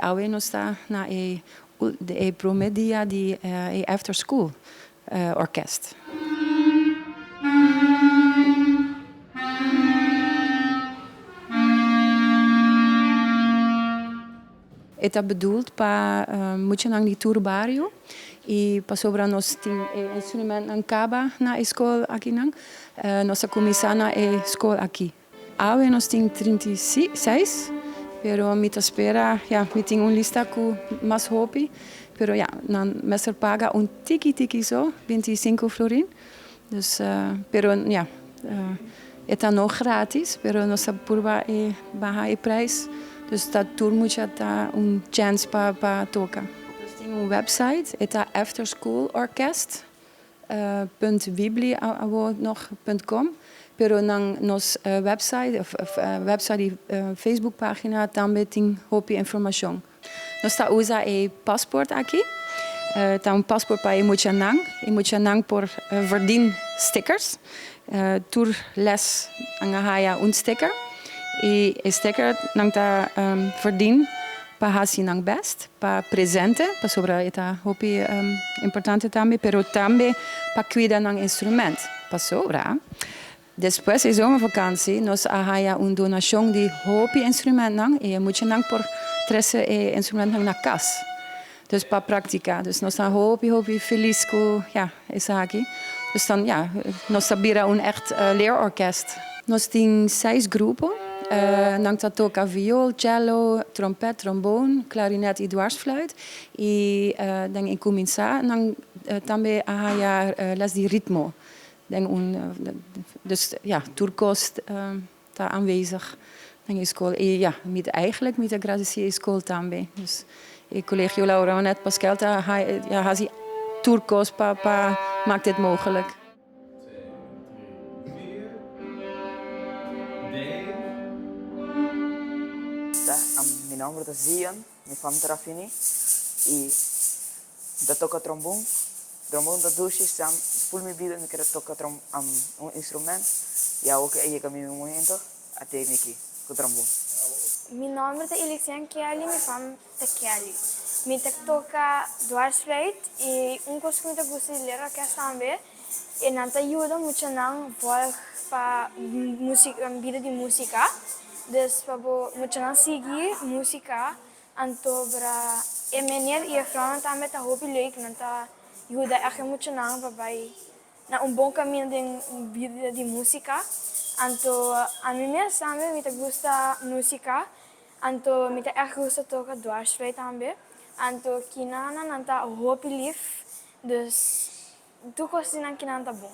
Awe no sta na de promedia di after school orkest. Está bedoeld para muito nang di turbario e para sobra nos ting instrumento nang kaba na escola aqui nang nossa comissão na escola aqui. Awe nos ting 36, pero mita espera mi ting un lista cu mas hopi, pero nan messer paga un tiki so 25 florin. Dus pero está nog gratis, pero nossa purba baja prijs. Dus dat tour moet je daar een chance pa toca. Dus tem een website, het afterschoolorkest.wibli.com. Pero nang nos website website Facebook pagina também tem hopi informação. Nós tá usa passport aqui. Tá um passport para emocionang por verdien stickers. Tour les angahaya un sticker. E sticker nang ta verdien pa hasi nang best, pa presente, pa sobra eta hopi importante também, pero também pa cuida nang instrument, pa sobra. Después de zomervakantie nos ahaya un donação de hopi instrument nang e moet je nang por 13 instrument nang na kas. Dus pa prática, dus nos a hopi feliz ko esa aqui. Dus dan nos sabira un echt leerorkest. Nos ting 6 groepen. Nang ta toca viool, cello, trompet, tromboon, klarinet e dwarsfluit. E dan in cominça nang também ahaya les di ritmo. Dus toerkost daar aanwezig in school. En met eigenlijk met de graduatie school também. Dus collega Laura net Pascal hij toerkost papa maakt dit mogelijk. 2, 3, 4, D. Mi nombre es Zion, mi familia es Rafini y yo toco trombón. Trombón da dulce, por mi vida me quiero tocar un instrumento y hago que llegue a mi momento a tener aquí con trombón. Mi nombre es Elixir Kelly, mi familia es Kelly. Mi toca dwarsfluit e coisa que me gusta de ler orquestra também. E não te ajuda muito não para música, vida de música. Dus para muito não seguir música, então para e meneer e vrouwen também tá hobby leuk, não tá ajuda echt muito não para na bom caminho de vida de música. Então a mim mesmo também me gusta música. Então me echt gusta tocar dwarsfluit também. Então kinana não tá hobby lief, dus toekomst in kinana tá bom.